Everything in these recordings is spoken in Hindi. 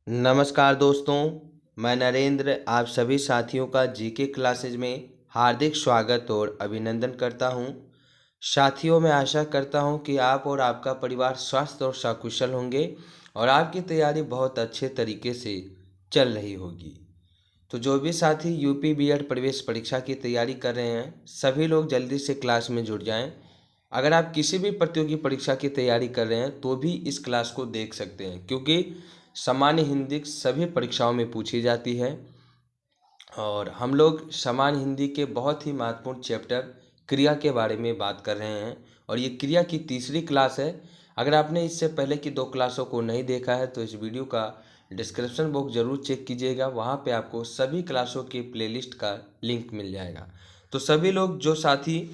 नमस्कार दोस्तों, मैं नरेंद्र आप सभी साथियों का जीके क्लासेज में हार्दिक स्वागत और अभिनंदन करता हूं। साथियों, मैं आशा करता हूं कि आप और आपका परिवार स्वस्थ और सकुशल होंगे और आपकी तैयारी बहुत अच्छे तरीके से चल रही होगी। तो जो भी साथी यूपी बीएड प्रवेश परीक्षा की तैयारी कर रहे हैं, सभी लोग जल्दी से क्लास में जुड़ जाएं। अगर आप किसी भी प्रतियोगी परीक्षा की तैयारी कर रहे हैं तो भी इस क्लास को देख सकते हैं, क्योंकि सामान्य हिंदी सभी परीक्षाओं में पूछी जाती है और हम लोग सामान्य हिंदी के बहुत ही महत्वपूर्ण चैप्टर क्रिया के बारे में बात कर रहे हैं और ये क्रिया की तीसरी क्लास है। अगर आपने इससे पहले की 2 क्लासों को नहीं देखा है तो इस वीडियो का डिस्क्रिप्शन बॉक्स ज़रूर चेक कीजिएगा, वहाँ पे आपको सभी क्लासों की प्लेलिस्ट का लिंक मिल जाएगा। तो सभी लोग जो साथी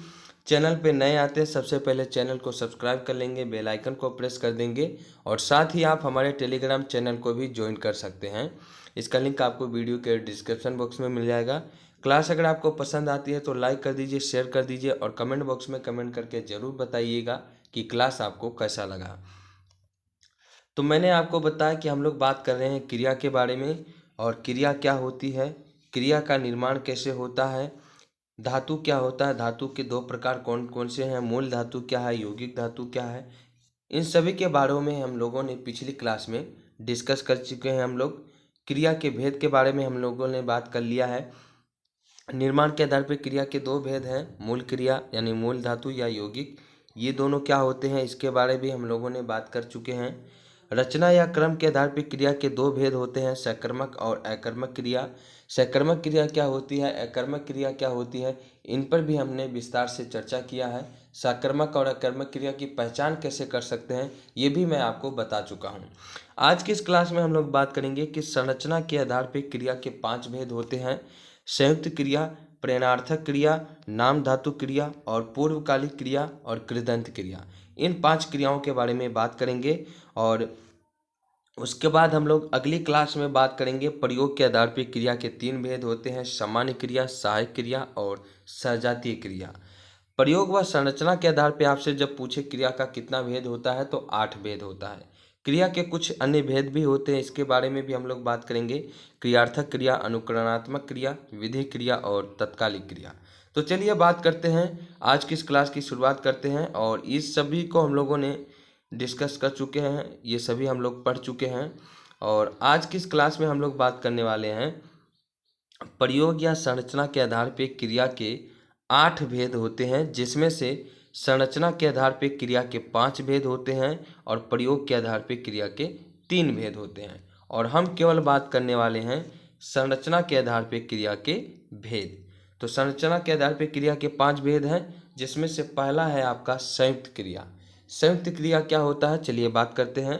चैनल पे नए आते हैं, सबसे पहले चैनल को सब्सक्राइब कर लेंगे, बेल आइकन को प्रेस कर देंगे और साथ ही आप हमारे टेलीग्राम चैनल को भी ज्वाइन कर सकते हैं। इसका लिंक आपको वीडियो के डिस्क्रिप्शन बॉक्स में मिल जाएगा। क्लास अगर आपको पसंद आती है तो लाइक कर दीजिए, शेयर कर दीजिए और कमेंट बॉक्स में कमेंट करके ज़रूर बताइएगा कि क्लास आपको कैसा लगा। तो मैंने आपको बताया कि हम लोग बात कर रहे हैं क्रिया के बारे में और क्रिया क्या होती है, क्रिया का निर्माण कैसे होता है, धातु क्या होता है, धातु के 2 प्रकार कौन कौन से हैं, मूल धातु क्या है, यौगिक धातु क्या है, इन सभी के बारे में हम लोगों ने पिछली क्लास में डिस्कस कर चुके हैं। हम लोग क्रिया के भेद के बारे में हम लोगों ने बात कर लिया है। निर्माण के आधार पर क्रिया के 2 भेद हैं, मूल क्रिया यानी मूल धातु या यौगिक, ये दोनों क्या होते हैं इसके बारे में हम लोगों ने बात कर चुके हैं। रचना या क्रम के आधार पर क्रिया के 2 भेद होते हैं, सकर्मक और अकर्मक क्रिया। सकर्मक क्रिया क्या होती है, अकर्मक क्रिया क्या होती है, इन पर भी हमने विस्तार से चर्चा किया है। सकर्मक और अकर्मक क्रिया की पहचान कैसे कर सकते हैं ये भी मैं आपको बता चुका हूँ। आज की इस क्लास में हम लोग बात करेंगे कि संरचना के आधार पर क्रिया के 5 भेद होते हैं, संयुक्त क्रिया, प्रेरणार्थक क्रिया, नाम धातु क्रिया और पूर्वकालिक क्रिया और कृदंत क्रिया। इन 5 क्रियाओं के बारे में बात करेंगे और उसके बाद हम लोग अगली क्लास में बात करेंगे प्रयोग के आधार पर क्रिया के 3 भेद होते हैं, सामान्य क्रिया, सहायक क्रिया और सजातीय क्रिया। प्रयोग व संरचना के आधार पर आपसे जब पूछे क्रिया का कितना भेद होता है तो 8 भेद होता है। क्रिया के कुछ अन्य भेद भी होते हैं, इसके बारे में भी हम लोग बात करेंगे, क्रियार्थक क्रिया, अनुकरणात्मक क्रिया, विधि क्रिया और तत्कालिक क्रिया। तो चलिए बात करते हैं, आज की इस क्लास की शुरुआत करते हैं और इस सभी को हम लोगों ने डिस्कस कर चुके हैं, ये सभी हम लोग पढ़ चुके हैं और आज की इस क्लास में हम लोग बात करने वाले हैं प्रयोग या संरचना के आधार पर क्रिया के 8 भेद होते हैं, जिसमें से संरचना के आधार पर क्रिया के 5 भेद होते हैं और प्रयोग के आधार पर क्रिया के 3 भेद होते हैं और हम केवल बात करने वाले हैं संरचना के आधार पर क्रिया के भेद। तो संरचना के आधार पर क्रिया के 5 भेद हैं, जिसमें से पहला है आपका संयुक्त क्रिया। संयुक्त क्रिया क्या होता है चलिए बात करते हैं।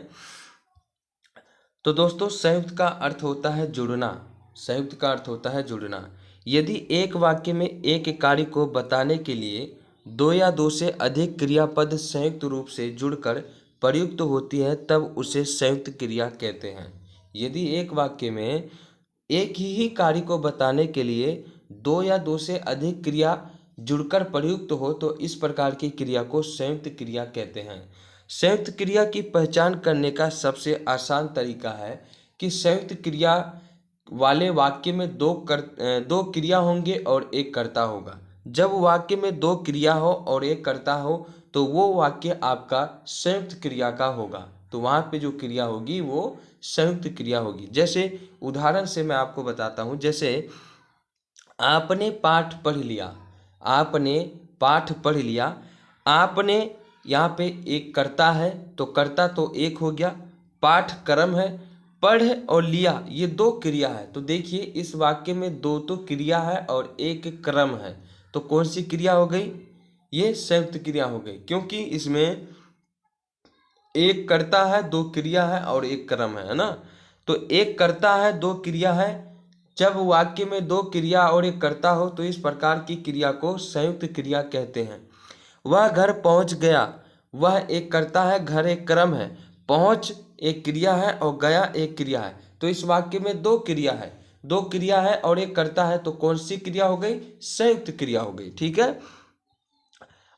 तो दोस्तों, संयुक्त का अर्थ होता है जुड़ना। संयुक्त का अर्थ होता है जुड़ना। यदि एक वाक्य में एक कार्य को बताने के लिए 2 या 2 से अधिक क्रियापद संयुक्त रूप से जुड़कर प्रयुक्त होती है तब उसे संयुक्त क्रिया कहते हैं। यदि एक वाक्य में एक ही कार्य को बताने के लिए 2 या 2 से अधिक क्रिया जुड़कर प्रयुक्त हो तो इस प्रकार की क्रिया को संयुक्त क्रिया कहते हैं। संयुक्त क्रिया की पहचान करने का सबसे आसान तरीका है कि संयुक्त क्रिया वाले वाक्य में 2 क्रिया होंगे और एक कर्ता होगा। जब वाक्य में 2 क्रिया हो और एक कर्ता हो तो वो वाक्य आपका संयुक्त क्रिया का होगा। तो वहाँ पे जो क्रिया होगी वो संयुक्त क्रिया होगी। जैसे उदाहरण से मैं आपको बताता हूँ, जैसे आपने पाठ पढ़ लिया, आपने पाठ पढ़ लिया, आपने यहाँ पे एक कर्ता है तो कर्ता तो एक हो गया, पाठ कर्म है, पढ़ और लिया ये 2 क्रिया है। तो देखिए इस वाक्य में 2 तो क्रिया है और एक क्रम है, तो कौन सी क्रिया हो गई, ये संयुक्त क्रिया हो गई, क्योंकि इसमें एक कर्ता है, 2 क्रिया है और एक क्रम है ना। तो एक कर्ता है, 2 क्रिया है, जब वाक्य में 2 क्रिया और एक कर्ता हो तो इस प्रकार की क्रिया को संयुक्त क्रिया कहते हैं। वह घर पहुंच गया, वह एक कर्ता है, घर एक क्रम है, पहुंच एक क्रिया है और गया एक क्रिया है। तो इस वाक्य में 2 क्रिया है, 2 क्रिया है और एक कर्ता है, तो कौन सी क्रिया हो गई, संयुक्त क्रिया हो गई। ठीक है।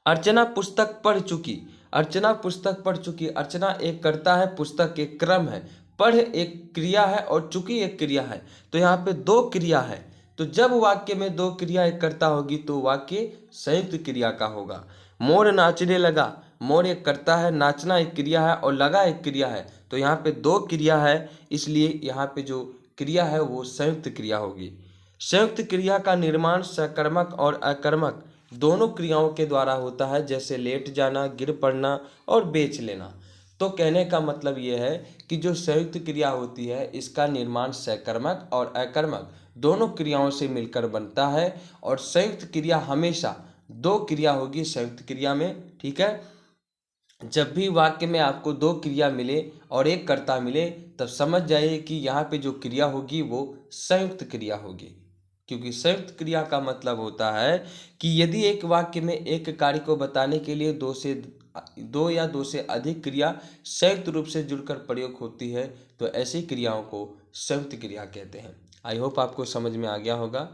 अर्चना पुस्तक पढ़ चुकी, अर्चना पुस्तक पढ़ चुकी, अर्चना एक कर्ता है, पुस्तक एक क्रम है, पढ़ एक क्रिया है और चुकी एक क्रिया है, तो यहाँ पे दो क्रिया है। तो जब वाक्य में दो क्रिया एक कर्ता होगी तो वाक्य संयुक्त क्रिया का होगा। मोर नाचने लगा, मोर एक कर्ता है, नाचना एक क्रिया है और लगा एक क्रिया है, तो यहाँ पे दो क्रिया है, इसलिए यहाँ पे जो क्रिया है वो संयुक्त क्रिया होगी। संयुक्त क्रिया का निर्माण सकर्मक और अकर्मक दोनों क्रियाओं के द्वारा होता है, जैसे लेट जाना, गिर पड़ना और बेच लेना। तो कहने का मतलब ये है कि जो संयुक्त क्रिया होती है इसका निर्माण सकर्मक और अकर्मक दोनों क्रियाओं से मिलकर बनता है, और संयुक्त क्रिया हमेशा दो क्रिया होगी संयुक्त क्रिया में। ठीक है, जब भी वाक्य में आपको दो क्रिया मिले और एक कर्ता मिले तब समझ जाइए कि यहाँ पे जो क्रिया होगी वो संयुक्त क्रिया होगी, क्योंकि संयुक्त क्रिया का मतलब होता है कि यदि एक वाक्य में एक कार्य को बताने के लिए दो या दो से अधिक क्रिया संयुक्त रूप से जुड़कर प्रयोग होती है तो ऐसी क्रियाओं को संयुक्त क्रिया कहते हैं। आई होप आपको समझ में आ गया होगा।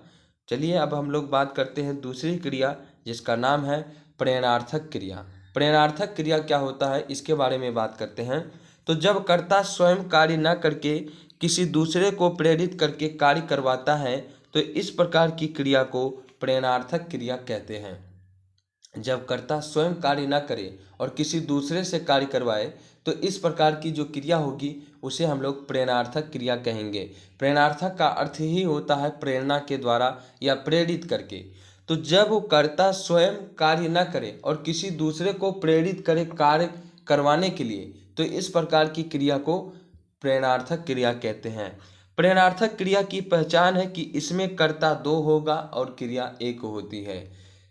चलिए अब हम लोग बात करते हैं दूसरी क्रिया जिसका नाम है प्रेरणार्थक क्रिया। प्रेरणार्थक क्रिया क्या होता है इसके बारे में बात करते हैं। तो जब कर्ता स्वयं कार्य न करके किसी दूसरे को प्रेरित करके कार्य करवाता है तो इस प्रकार की क्रिया को प्रेरणार्थक क्रिया कहते हैं। जब कर्ता स्वयं कार्य न करे और किसी दूसरे से कार्य करवाए तो इस प्रकार की जो क्रिया होगी उसे हम लोग प्रेरणार्थक क्रिया कहेंगे। प्रेरणार्थक का अर्थ ही होता है प्रेरणा के द्वारा या प्रेरित करके। तो जब वो कर्ता स्वयं कार्य न करे और किसी दूसरे को प्रेरित करे कार्य करवाने के लिए तो इस प्रकार की क्रिया को प्रेरणार्थक क्रिया कहते हैं। प्रेरणार्थक क्रिया की पहचान है कि इसमें कर्ता दो होगा और क्रिया एक होती है।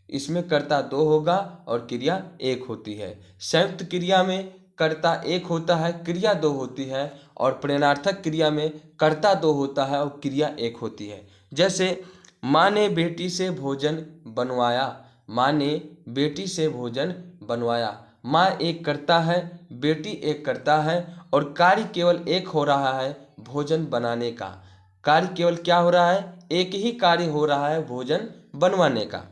इसमें कर्ता दो होगा और क्रिया एक होती है। संयुक्त क्रिया में कर्ता एक होता है, क्रिया दो होती है, और प्रेरणार्थक क्रिया में कर्ता दो होता है और क्रिया एक होती है। जैसे माँ ने बेटी से भोजन बनवाया, माँ ने बेटी से भोजन बनवाया। माँ एक कर्ता है, बेटी एक कर्ता है और कार्य केवल एक हो रहा है भोजन बनाने का। कार्य केवल क्या हो रहा है, एक ही कार्य हो रहा है भोजन बनवाने का।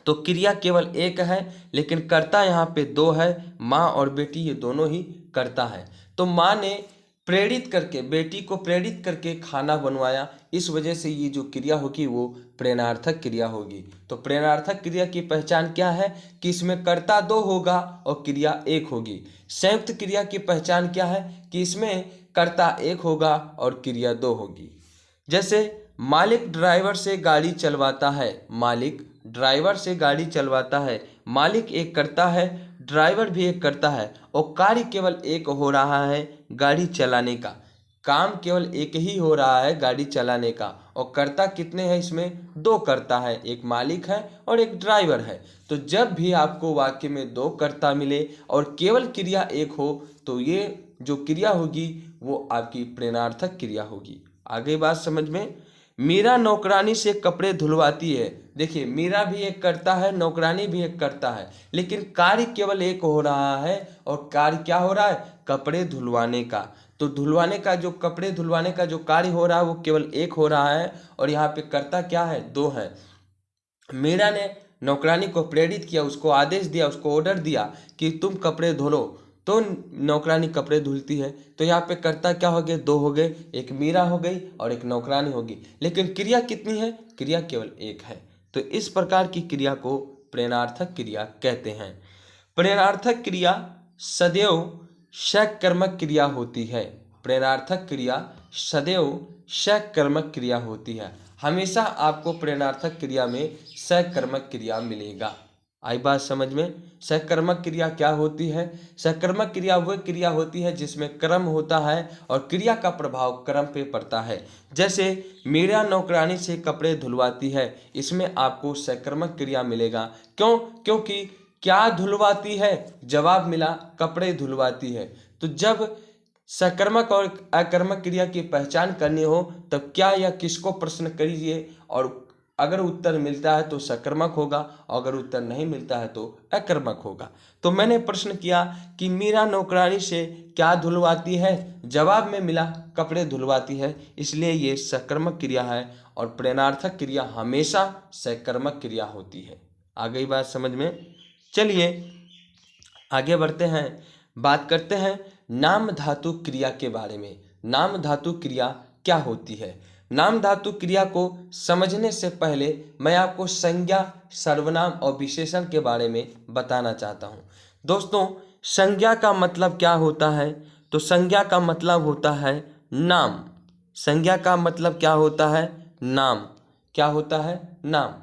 तो क्रिया केवल एक है लेकिन कर्ता यहाँ पे दो है, माँ और बेटी ये दोनों ही कर्ता है। तो माँ ने प्रेरित करके बेटी को प्रेरित करके खाना बनवाया, इस वजह से ये जो क्रिया होगी वो प्रेरणार्थक क्रिया होगी। तो प्रेरणार्थक क्रिया की पहचान क्या है कि इसमें कर्ता दो होगा और क्रिया एक होगी। संयुक्त क्रिया की पहचान क्या है कि इसमें कर्ता एक होगा और क्रिया दो होगी। जैसे मालिक ड्राइवर से गाड़ी चलवाता है, मालिक ड्राइवर से गाड़ी चलवाता है। मालिक एक करता है, ड्राइवर भी एक करता है और कार्य केवल एक हो रहा है गाड़ी चलाने का। काम केवल एक ही हो रहा है गाड़ी चलाने का, और कर्ता कितने हैं इसमें, दो कर्ता है, एक मालिक है और एक ड्राइवर है। तो जब भी आपको वाक्य में दो कर्ता मिले और केवल क्रिया एक हो तो ये जो क्रिया होगी वो आपकी प्रेरणार्थक क्रिया होगी। आगे बात समझ में। मीरा नौकरानी से कपड़े धुलवाती है। देखिए मीरा भी एक करता है, नौकरानी भी एक करता है, लेकिन कार्य केवल एक हो रहा है, और कार्य क्या हो रहा है, कपड़े धुलवाने का। तो धुलवाने का जो कपड़े धुलवाने का जो कार्य हो रहा है वो केवल एक हो रहा है, और यहाँ पे कर्ता क्या है, दो है। मीरा ने नौकरानी को प्रेरित किया, उसको आदेश दिया, उसको ऑर्डर दिया कि तुम कपड़े धुलो, तो नौकरानी कपड़े धुलती है। तो यहाँ पे कर्ता क्या हो गए, दो हो गए, एक मीरा हो गई और एक नौकरानी होगी, लेकिन क्रिया कितनी है, क्रिया केवल एक है। तो इस प्रकार की क्रिया को प्रेरणार्थक क्रिया कहते हैं। प्रेरणार्थक क्रिया सदैव सकर्मक क्रिया होती है। प्रेरणार्थक क्रिया सदैव सकर्मक क्रिया होती है। हमेशा आपको प्रेरणार्थक क्रिया में सकर्मक क्रिया मिलेगा। आई बात समझ में। सकर्मक क्रिया क्या होती है, सकर्मक क्रिया वह क्रिया होती है जिसमें क्रम होता है और क्रिया का प्रभाव क्रम पे पड़ता है। जैसे मीरा नौकरानी से कपड़े धुलवाती है, इसमें आपको सकर्मक क्रिया मिलेगा। क्यों, क्योंकि क्या धुलवाती है, जवाब मिला कपड़े धुलवाती है। तो जब सकर्मक और अकर्मक क्रिया की पहचान करनी हो तब क्या या किसको प्रश्न करिए, और अगर उत्तर मिलता है तो सकर्मक होगा और अगर उत्तर नहीं मिलता है तो अकर्मक होगा। तो मैंने प्रश्न किया कि मीरा नौकरानी से क्या धुलवाती है, जवाब में मिला कपड़े धुलवाती है, इसलिए ये सकर्मक क्रिया है और प्रेरणार्थक क्रिया हमेशा सकर्मक क्रिया होती है। आ गई बात समझ में। चलिए आगे बढ़ते हैं, बात करते हैं नाम धातु क्रिया के बारे में। नाम धातु क्रिया क्या होती है? नाम धातु क्रिया को समझने से पहले मैं आपको संज्ञा, सर्वनाम और विशेषण के बारे में बताना चाहता हूँ। दोस्तों, संज्ञा का मतलब क्या होता है? तो संज्ञा का मतलब होता है नाम। संज्ञा का मतलब क्या होता है? नाम। क्या होता है? नाम।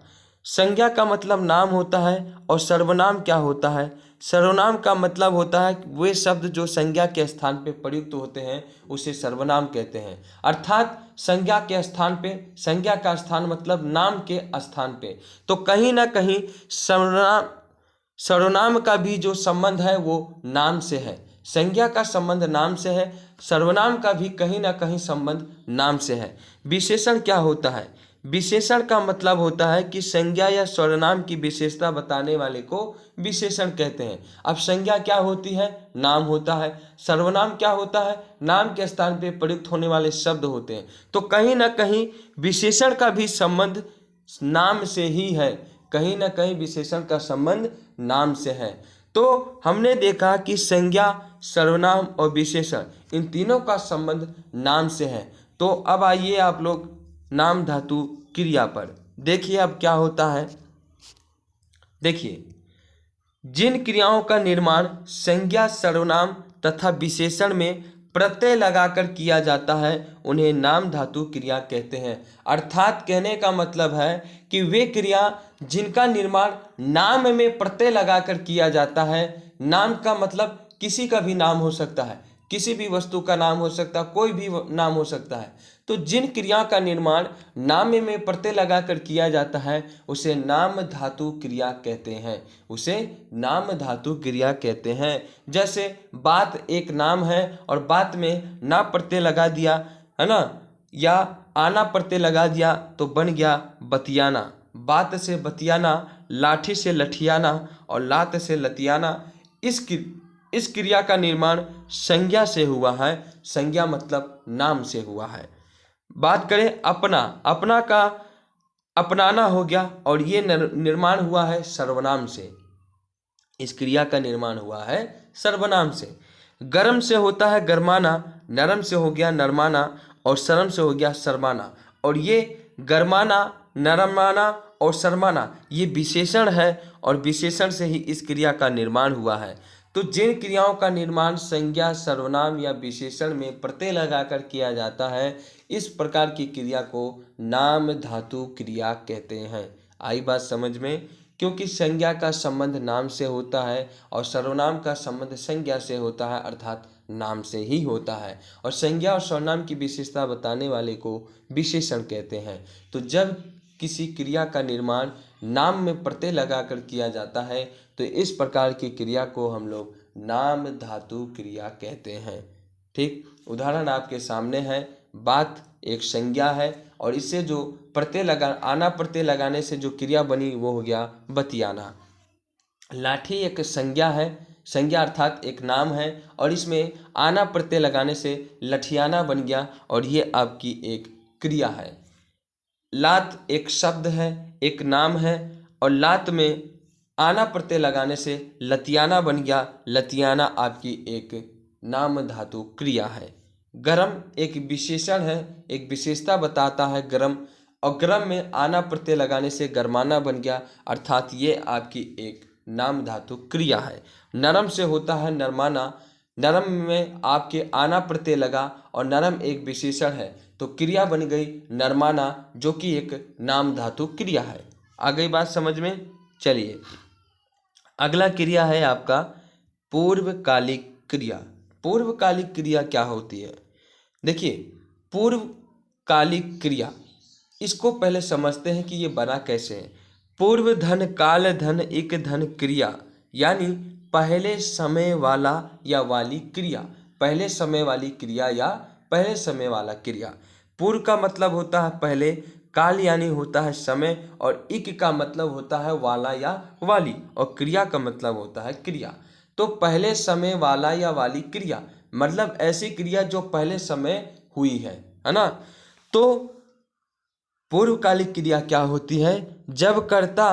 संज्ञा का मतलब नाम होता है। और सर्वनाम क्या होता है? सर्वनाम का मतलब होता है वे शब्द जो संज्ञा के स्थान पे प्रयुक्त होते हैं उसे सर्वनाम कहते हैं। अर्थात संज्ञा के स्थान पे, संज्ञा का स्थान मतलब नाम के स्थान पे, तो कहीं ना कहीं सर्वनाम सर्वनाम का भी जो संबंध है वो नाम से है। संज्ञा का संबंध नाम से है, सर्वनाम का भी कहीं ना कहीं संबंध नाम से है। विशेषण क्या होता है? विशेषण का मतलब होता है कि संज्ञा या सर्वनाम की विशेषता बताने वाले को विशेषण कहते हैं। अब संज्ञा क्या होती है? नाम होता है। सर्वनाम क्या होता है? नाम के स्थान पे प्रयुक्त होने वाले शब्द होते हैं। तो कहीं ना कहीं विशेषण का भी संबंध नाम से ही है। कहीं ना कहीं विशेषण का संबंध नाम से है। तो हमने देखा कि संज्ञा, सर्वनाम और विशेषण इन तीनों का संबंध नाम से है। तो अब आइए आप लोग नाम धातु क्रिया पर देखिए अब क्या होता है। देखिए, जिन क्रियाओं का निर्माण संज्ञा, सर्वनाम तथा विशेषण में प्रत्यय लगाकर किया जाता है उन्हें नाम धातु क्रिया कहते हैं। अर्थात कहने का मतलब है कि वे क्रिया जिनका निर्माण नाम में प्रत्यय लगाकर किया जाता है। नाम का मतलब किसी का भी नाम हो सकता है, किसी भी वस्तु का नाम हो सकता है, कोई भी नाम हो सकता है। तो जिन क्रिया का निर्माण नाम में प्रत्यय लगाकर किया जाता है उसे नाम धातु क्रिया कहते हैं। उसे नाम धातु क्रिया कहते हैं। जैसे बात एक नाम है और बात में ना प्रत्यय लगा दिया, है ना, या आना प्रत्यय लगा दिया तो बन गया बतियाना। बात से बतियाना, लाठी से लठियाना और लात से लतियाना। इस क्रिया का निर्माण संज्ञा से हुआ है। संज्ञा मतलब नाम से हुआ है। बात करें अपना, अपना का अपनाना हो गया और ये निर्माण हुआ है सर्वनाम से। इस क्रिया का निर्माण हुआ है सर्वनाम से। गर्म से होता है गरमाना, नरम से हो गया नरमाना और शर्म से हो गया शर्माना। और ये गरमाना, नरमाना और शर्माना ये विशेषण है और विशेषण से ही इस क्रिया का निर्माण हुआ है। तो जिन क्रियाओं का निर्माण संज्ञा, सर्वनाम या विशेषण में प्रत्यय लगाकर किया जाता है इस प्रकार की क्रिया को नाम धातु क्रिया कहते हैं। आई बात समझ में? क्योंकि संज्ञा का संबंध नाम से होता है और सर्वनाम का संबंध संज्ञा से होता है, अर्थात नाम से ही होता है। और संज्ञा और सर्वनाम की विशेषता बताने वाले को विशेषण कहते हैं। तो जब किसी क्रिया का निर्माण नाम में प्रत्यय लगाकर किया जाता है तो इस प्रकार की क्रिया को हम लोग नाम धातु क्रिया कहते हैं। ठीक, उदाहरण आपके सामने है। बात एक संज्ञा है और इससे जो आना प्रत्यय लगाने से जो क्रिया बनी वो हो गया बतियाना। लाठी एक संज्ञा है, संज्ञा अर्थात एक नाम है और इसमें आना प्रत्यय लगाने से लठियाना बन गया और ये आपकी एक क्रिया है। लात एक शब्द है, एक नाम है और लात में आना प्रत्यय लगाने से लतियाना बन गया। लतियाना आपकी एक नाम धातु क्रिया है। गरम एक विशेषण है, एक विशेषता बताता है गरम, और गरम में आना प्रत्यय लगाने से गरमाना बन गया, अर्थात ये आपकी एक नाम धातु क्रिया है। नरम से होता है नरमाना, नरम में आपके आना प्रत्यय लगा और नरम एक विशेषण है तो क्रिया बन गई नरमाना जो कि एक नाम धातु क्रिया है। आ गई बात समझ में? चलिए, अगला क्रिया है आपका पूर्वकालिक क्रिया। पूर्वकालिक क्रिया क्या होती है? देखिए, पूर्वकालिक क्रिया, इसको पहले समझते हैं कि ये बना कैसे है। पूर्व धन काल धन एक धन क्रिया, यानी पहले समय वाला या वाली क्रिया। पहले समय वाली क्रिया या पहले समय वाला क्रिया। पूर्व का मतलब होता है पहले, काल यानी होता है समय और इक का मतलब होता है वाला या वाली और क्रिया का मतलब होता है क्रिया। तो पहले समय वाला या वाली क्रिया मतलब ऐसी क्रिया जो पहले समय हुई है ना। तो पूर्वकालिक क्रिया क्या होती है? जब कर्ता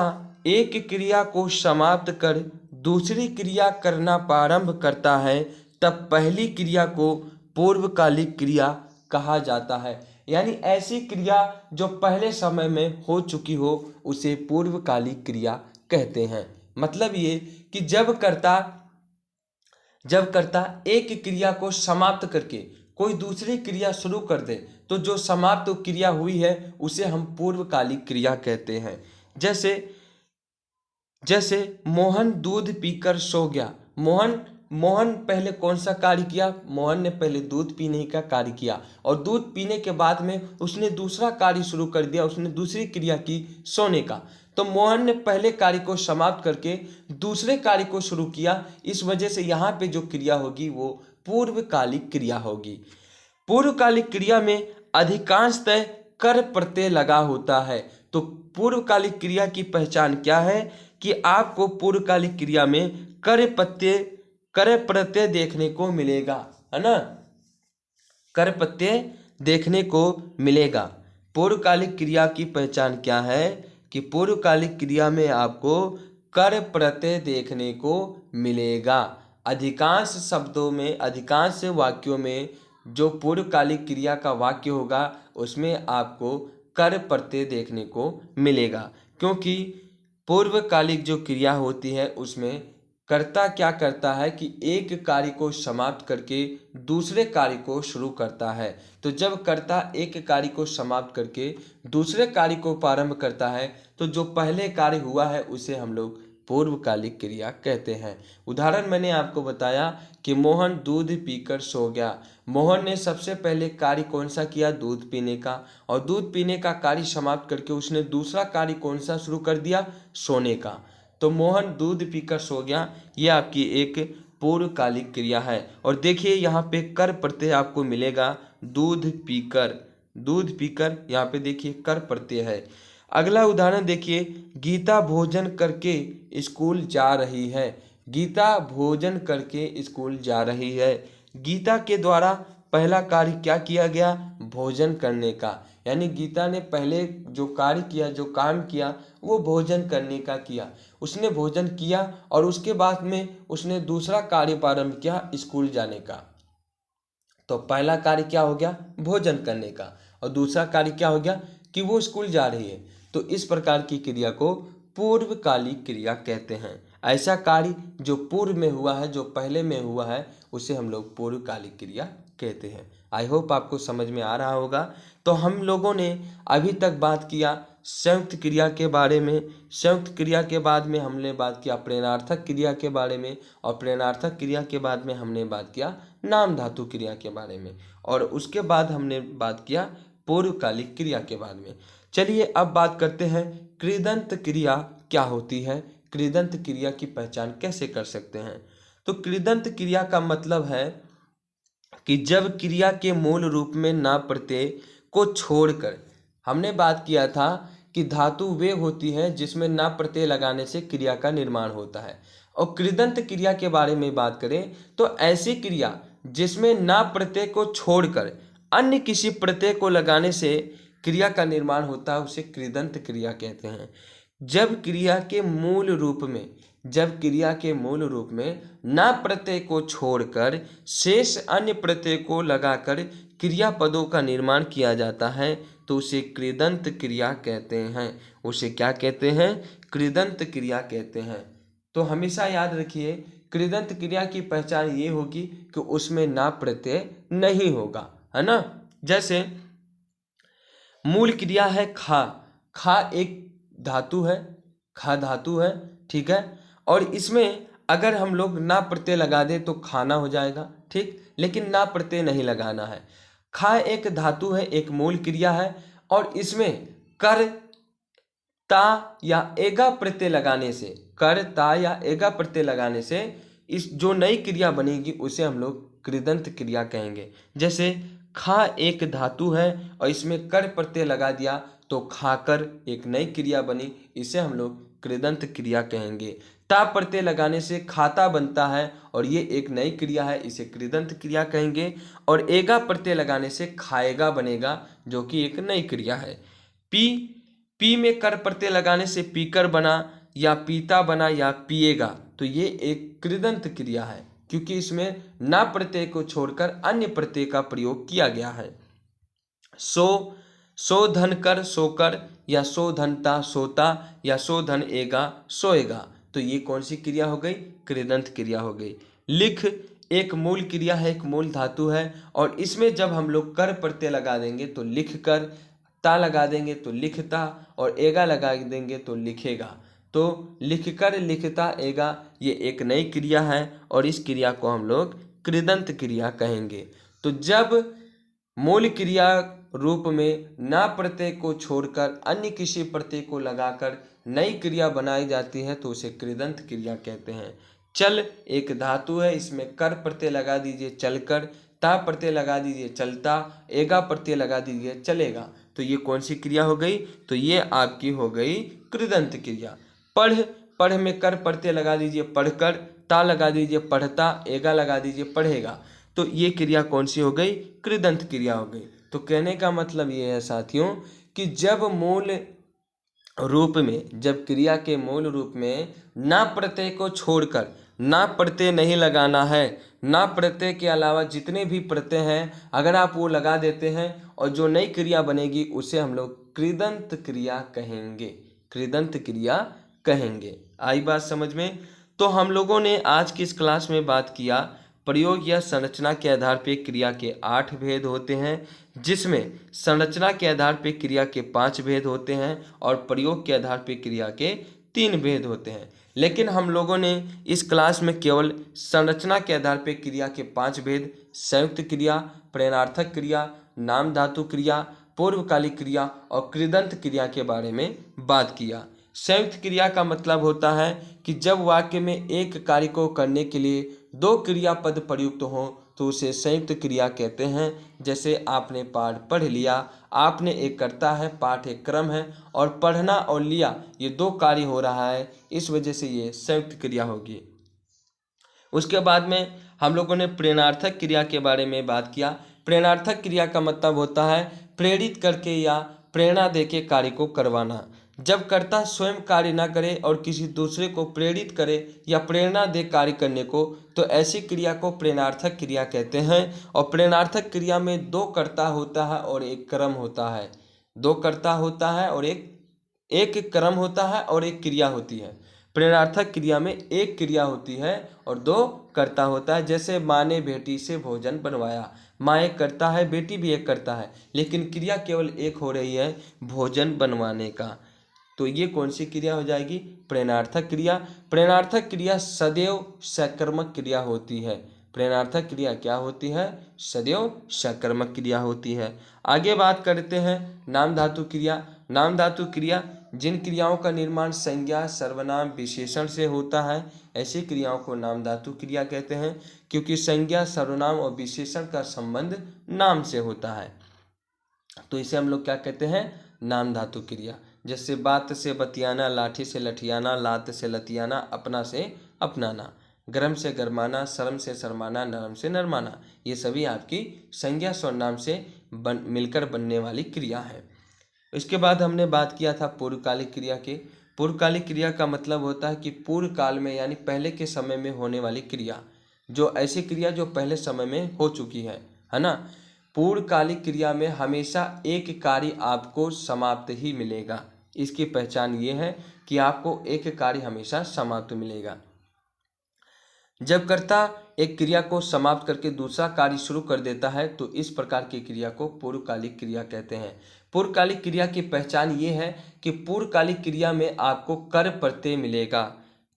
एक क्रिया को समाप्त कर दूसरी क्रिया करना प्रारंभ करता है तब पहली क्रिया को पूर्वकालिक क्रिया कहा जाता है। यानी ऐसी क्रिया जो पहले समय में हो चुकी हो उसे पूर्वकालिक क्रिया कहते हैं। मतलब ये कि जब कर्ता एक क्रिया को समाप्त करके कोई दूसरी क्रिया शुरू कर दे तो जो समाप्त क्रिया हुई है उसे हम पूर्वकालिक क्रिया कहते हैं। जैसे जैसे मोहन दूध पीकर सो गया। मोहन पहले कौन सा कार्य किया? मोहन ने पहले दूध पीने का कार्य किया और दूध पीने के बाद में उसने दूसरा कार्य शुरू कर दिया, उसने दूसरी क्रिया की सोने का। तो मोहन ने पहले कार्य को समाप्त करके दूसरे कार्य को शुरू किया। इस वजह से यहाँ पे जो क्रिया होगी वो पूर्वकालिक क्रिया होगी। पूर्वकालिक क्रिया में अधिकांशतः कर प्रत्यय लगा होता है। तो पूर्वकालिक क्रिया की पहचान क्या है कि आपको पूर्वकालिक क्रिया में कर प्रत्यय देखने को मिलेगा, है ना। कर प्रत्यय देखने को मिलेगा। पूर्वकालिक क्रिया की पहचान क्या है कि पूर्वकालिक क्रिया में आपको कर प्रत्यय देखने को मिलेगा। अधिकांश शब्दों में, अधिकांश वाक्यों में जो पूर्वकालिक क्रिया का वाक्य होगा उसमें आपको कर प्रत्यय देखने को मिलेगा। क्योंकि पूर्वकालिक जो क्रिया होती है उसमें कर्ता क्या करता है कि एक कार्य को समाप्त करके दूसरे कार्य को शुरू करता है। तो जब कर्ता एक कार्य को समाप्त करके दूसरे कार्य को प्रारंभ करता है तो जो पहले कार्य हुआ है उसे हम लोग पूर्वकालिक क्रिया कहते हैं। उदाहरण मैंने आपको बताया कि मोहन दूध पीकर सो गया। मोहन ने सबसे पहले कार्य कौन सा किया? दूध पीने का। और दूध पीने का कार्य समाप्त करके उसने दूसरा कार्य कौन सा शुरू कर दिया? सोने का। तो मोहन दूध पीकर सो गया, ये आपकी एक पूर्वकालिक क्रिया है। और देखिए यहाँ पे कर प्रत्यय आपको मिलेगा, दूध पीकर यहाँ पे देखिए कर प्रत्यय है। अगला उदाहरण देखिए, गीता भोजन करके स्कूल जा रही है। गीता भोजन करके स्कूल जा रही है। गीता के द्वारा पहला कार्य क्या किया गया? भोजन करने का। यानी गीता ने पहले जो कार्य किया, जो काम किया वो भोजन करने का किया। उसने भोजन किया और उसके बाद में उसने दूसरा कार्य प्रारंभ किया, स्कूल जाने का। तो पहला कार्य क्या हो गया? भोजन करने का। और दूसरा कार्य क्या हो गया? कि वो स्कूल जा रही है। तो इस प्रकार की क्रिया को पूर्वकालिक क्रिया कहते हैं। ऐसा कार्य जो पूर्व में हुआ है, जो पहले में हुआ है, उसे हम लोग पूर्वकालिक क्रिया कहते हैं। आई होप आपको समझ में आ रहा होगा। तो हम लोगों ने अभी तक बात किया संयुक्त क्रिया के बारे में। संयुक्त क्रिया के बाद में हमने बात किया प्रेरणार्थक क्रिया के बारे में, और प्रेरणार्थक क्रिया के बाद में हमने बात किया नाम धातु क्रिया के बारे में, और उसके बाद हमने बात किया पूर्वकालिक क्रिया के बारे में। चलिए अब बात करते हैं कृदंत क्रिया क्या होती है, कृदंत क्रिया की पहचान कैसे कर सकते हैं। तो कृदंत क्रिया का मतलब है कि जब क्रिया के मूल रूप में ना प्रत्यय को छोड़कर, हमने बात किया था कि धातु वे होती है जिसमें ना प्रत्यय लगाने से क्रिया का निर्माण होता है। और कृदंत क्रिया के बारे में बात करें तो ऐसी क्रिया जिसमें ना प्रत्यय को छोड़कर अन्य किसी प्रत्यय को लगाने से क्रिया का निर्माण होता है उसे कृदंत क्रिया कहते हैं। जब क्रिया के मूल रूप में ना प्रत्यय को छोड़कर शेष अन्य प्रत्यय को लगाकर क्रियापदों का निर्माण किया जाता है तो उसे कृदंत क्रिया कहते हैं। उसे क्या कहते हैं? कृदंत क्रिया कहते हैं। तो हमेशा याद रखिए कृदंत क्रिया की पहचान ये होगी कि उसमें ना प्रत्यय नहीं होगा, है ना। जैसे मूल क्रिया है खा। खा एक धातु है, खा धातु है, ठीक है। और इसमें अगर हम लोग ना प्रत्यय लगा दें तो खाना हो जाएगा, ठीक। लेकिन ना प्रत्यय नहीं लगाना है। खा एक धातु है, एक मूल क्रिया है, और इसमें कर ता या एगा प्रत्यय लगाने से, कर ता या एगा प्रत्यय लगाने से इस जो नई क्रिया बनेगी उसे हम लोग कृदंत क्रिया कहेंगे। जैसे खा एक धातु है और इसमें कर प्रत्यय लगा दिया तो खाकर एक नई क्रिया बनी, इसे हम लोग कृदंत क्रिया कहेंगे। ता प्रत्यय लगाने से खाता बनता है और ये एक नई क्रिया है, इसे कृदंत क्रिया कहेंगे। और एगा प्रत्यय लगाने से खाएगा बनेगा जो कि एक नई क्रिया है। पी में कर प्रत्यय लगाने से पीकर बना या पीता बना या पिएगा, तो ये एक कृदंत क्रिया है। क्योंकि इसमें ना प्रत्यय को छोड़कर अन्य प्रत्यय का प्रयोग किया गया है। सो धन कर सोकर, या सो धनता सोता, या सो धन एगा सोएगा। तो ये कौन सी क्रिया हो गई? कृदंत क्रिया हो गई। लिख एक मूल क्रिया है, एक मूल धातु है, और इसमें जब हम लोग कर प्रत्यय लगा देंगे तो लिख कर, ता लगा देंगे तो लिखता, और एगा लगा देंगे तो लिखेगा। तो लिखकर, लिखता, एगा, ये एक नई क्रिया है और इस क्रिया को हम लोग कृदंत क्रिया कहेंगे। तो जब मूल क्रिया रूप में ना प्रत्यय को छोड़कर अन्य किसी प्रत्यय को लगाकर नई क्रिया बनाई जाती है तो उसे कृदंत क्रिया कहते हैं। चल एक धातु है, इसमें कर प्रत्यय लगा दीजिए चलकर, ता प्रत्यय लगा दीजिए चलता, एगा प्रत्यय लगा दीजिए चलेगा। तो ये कौन सी क्रिया हो गई? तो ये आपकी हो गई कृदंत क्रिया। पढ़, पढ़ में कर प्रत्यय लगा दीजिए पढ़कर, ता लगा दीजिए पढ़ता, एगा लगा दीजिए पढ़ेगा। तो ये क्रिया कौन सी हो गई? कृदंत क्रिया हो गई। तो कहने का मतलब ये है साथियों कि जब मूल रूप में, जब क्रिया के मूल रूप में ना प्रत्यय को छोड़कर, ना प्रत्यय नहीं लगाना है, ना प्रत्यय के अलावा जितने भी प्रत्यय हैं अगर आप वो लगा देते हैं और जो नई क्रिया बनेगी उसे हम लोग कृदंत क्रिया कहेंगे। कृदंत क्रिया कहेंगे। आई बात समझ में? तो हम लोगों ने आज की इस क्लास में बात किया प्रयोग या संरचना के आधार पर क्रिया के 8 भेद होते हैं, जिसमें संरचना के आधार पर क्रिया के 5 भेद होते हैं और प्रयोग के आधार पर क्रिया के 3 भेद होते हैं। लेकिन हम लोगों ने इस क्लास में केवल संरचना के आधार पर क्रिया के 5 भेद, संयुक्त क्रिया, प्रेरणार्थक क्रिया, नाम धातु क्रिया, पूर्वकालिक क्रिया और कृदंत क्रिया के बारे में बात किया। संयुक्त क्रिया का मतलब होता है कि जब वाक्य में एक कार्य को करने के लिए 2 क्रियापद प्रयुक्त हों तो उसे संयुक्त क्रिया कहते हैं। जैसे आपने पाठ पढ़ लिया, आपने एक कर्ता है, पाठ एक क्रम है, और पढ़ना और लिया ये 2 कार्य हो रहा है, इस वजह से ये संयुक्त क्रिया होगी। उसके बाद में हम लोगों ने प्रेरणार्थक क्रिया के बारे में बात किया। प्रेरणार्थक क्रिया का मतलब होता है प्रेरित करके या प्रेरणा देके कार्य को करवाना। जब कर्ता स्वयं कार्य ना करे और किसी दूसरे को प्रेरित करे या प्रेरणा दे कार्य करने को, तो ऐसी क्रिया को प्रेरणार्थक क्रिया कहते हैं। और प्रेरणार्थक क्रिया में 2 कर्ता होता है और एक क्रम होता है। 2 कर्ता होता है और एक क्रम होता है और एक क्रिया होती है। प्रेरणार्थक क्रिया में एक क्रिया होती है और 2 कर्ता होता है। जैसे माँ ने बेटी से भोजन बनवाया, माँ एक करता है, बेटी भी एक करता है, लेकिन क्रिया केवल एक हो रही है, भोजन बनवाने का। तो ये कौन सी क्रिया हो जाएगी? प्रेरणार्थक क्रिया। प्रेरणार्थक क्रिया सदैव सकर्मक क्रिया होती है। प्रेरणार्थक क्रिया क्या होती है? सदैव सकर्मक क्रिया होती है। आगे बात करते हैं नाम धातु क्रिया। नाम धातु क्रिया जिन क्रियाओं का निर्माण संज्ञा, सर्वनाम, विशेषण से होता है, ऐसी क्रियाओं को नाम धातु क्रिया कहते हैं, क्योंकि संज्ञा, सर्वनाम और विशेषण का संबंध नाम से होता है। तो इसे हम लोग क्या कहते हैं? नाम धातु क्रिया। जैसे बात से बतियाना, लाठी से लठियाना, लात से लतियाना, अपना से अपनाना, गर्म से गरमाना, शर्म से शर्माना, नरम से नरमाना, ये सभी आपकी संज्ञा सर्वनाम से मिलकर बनने वाली क्रिया है। इसके बाद हमने बात किया था पूर्वकालिक क्रिया के। पूर्वकालिक क्रिया का मतलब होता है कि पूर्व काल में यानी पहले के समय में होने वाली क्रिया, जो ऐसी क्रिया जो पहले समय में हो चुकी है ना। पूर्वकालिक क्रिया में हमेशा एक कार्य आपको समाप्त ही मिलेगा। इसकी पहचान ये है कि आपको एक कार्य हमेशा समाप्त मिलेगा। जब कर्ता एक क्रिया को समाप्त करके दूसरा कार्य शुरू कर देता है तो इस प्रकार की क्रिया को पूर्वकालिक क्रिया कहते हैं। पूर्वकालिक क्रिया की पहचान ये है कि पूर्वकालिक क्रिया में आपको कर प्रत्यय मिलेगा।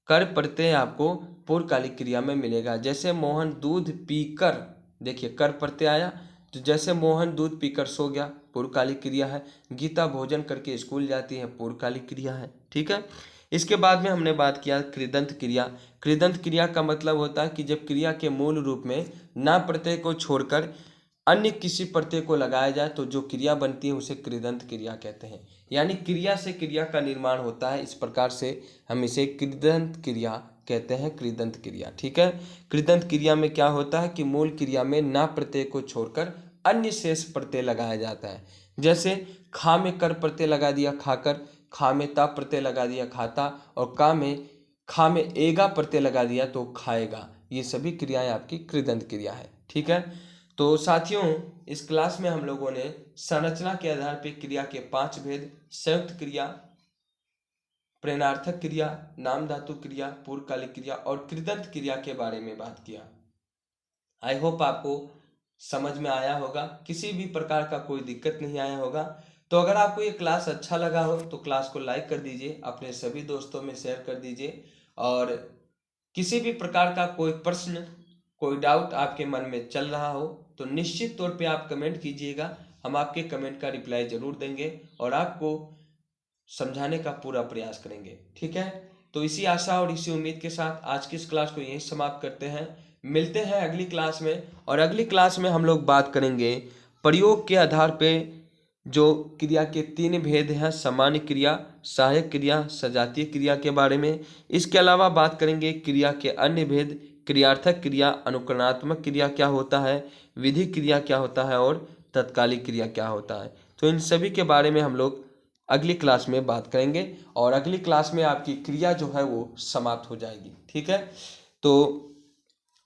कर प्रत्यय आपको पूर्वकालिक क्रिया में मिलेगा। जैसे मोहन दूध पीकर, देखिए कर प्रत्यय आया, तो जैसे मोहन दूध पीकर सो गया, पूर्वकालिक क्रिया है। गीता भोजन करके स्कूल जाती है, पूर्वकालिक क्रिया है। ठीक है। इसके बाद में हमने बात किया कृदंत क्रिया। कृदंत क्रिया का मतलब होता है कि जब क्रिया के मूल रूप में ना प्रत्यय को छोड़कर अन्य किसी प्रत्यय को लगाया जाए तो जो क्रिया बनती है उसे कृदंत क्रिया कहते हैं। यानी क्रिया से क्रिया का निर्माण होता है, इस प्रकार से हम इसे कृदंत क्रिया कहते हैं। कृदंत क्रिया, ठीक है। कृदंत क्रिया में क्या होता है कि मूल क्रिया में ना प्रत्यय को छोड़कर अन्य शेष प्रत्यय लगाया जाता है। जैसे खा में कर प्रत्यय लगा दिया खाकर, खा में ता प्रत्यय लगा दिया खाता, और खा में एगा प्रत्यय लगा दिया तो खाएगा। ये सभी क्रियाएं आपकी कृदंत क्रिया है। ठीक है, तो साथियों इस क्लास में हम लोगों ने संरचना के आधार पर क्रिया के 5 भेद, संयुक्त क्रिया, प्रेरणार्थक क्रिया, नाम धातु क्रिया, पूर्वकालिक क्रिया और कृदंत क्रिया के बारे में बात किया। आई होप आपको समझ में आया होगा, किसी भी प्रकार का कोई दिक्कत नहीं आया होगा। तो अगर आपको ये क्लास अच्छा लगा हो तो क्लास को लाइक कर दीजिए, अपने सभी दोस्तों में शेयर कर दीजिए, और किसी भी प्रकार का कोई प्रश्न, कोई डाउट आपके मन में चल रहा हो तो निश्चित तौर पे आप कमेंट कीजिएगा। हम आपके कमेंट का रिप्लाई जरूर देंगे और आपको समझाने का पूरा प्रयास करेंगे। ठीक है, तो इसी आशा और इसी उम्मीद के साथ आज की इस क्लास को यहीं समाप्त करते हैं। मिलते हैं अगली क्लास में, और अगली क्लास में हम लोग बात करेंगे प्रयोग के आधार पे जो क्रिया के 3 भेद हैं, सामान्य क्रिया, सहायक क्रिया, सजातीय क्रिया के बारे में। इसके अलावा बात करेंगे क्रिया के अन्य भेद, क्रियार्थक क्रिया, अनुकरणात्मक क्रिया क्या होता है, विधि क्रिया क्या होता है और तत्कालिक क्रिया क्या होता है। तो इन सभी के बारे में हम लोग अगली क्लास में बात करेंगे, और अगली क्लास में आपकी क्रिया जो है वो समाप्त हो जाएगी। ठीक है, तो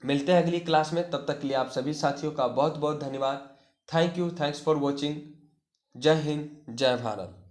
मिलते हैं अगली क्लास में, तब तक के लिए आप सभी साथियों का बहुत बहुत धन्यवाद। Thank you, thanks for watching. जय हिंद, जय भारत।